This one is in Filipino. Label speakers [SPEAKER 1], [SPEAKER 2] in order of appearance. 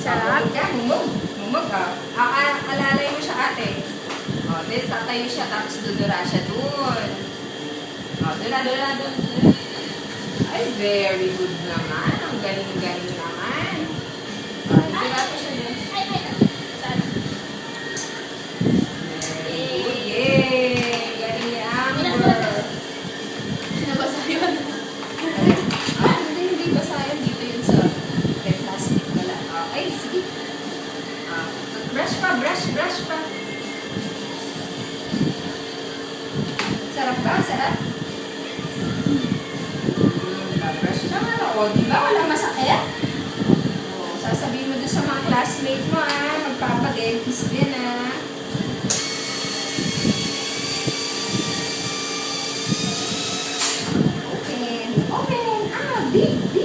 [SPEAKER 1] Sarap.
[SPEAKER 2] Mumog ka. Alalay mo siya ate. O, then tatayo siya tapos dudura siya dun. O, dun. Ay, very good naman. Ang galing-galing naman. O, dudura ko siya dun.
[SPEAKER 1] Saan?
[SPEAKER 2] Very good. Yay! Galing ni Amber.
[SPEAKER 1] Nabasa yun.
[SPEAKER 2] Hindi basa yan. Dito yun sa plastic pala. Okay, sige. Brush pa. Sarap ba? Sarap? Brush ka nga. O, di ba? Wala masakit? O, sasabihin mo doon sa mga classmate mo, magpapadentist din, Open. Big.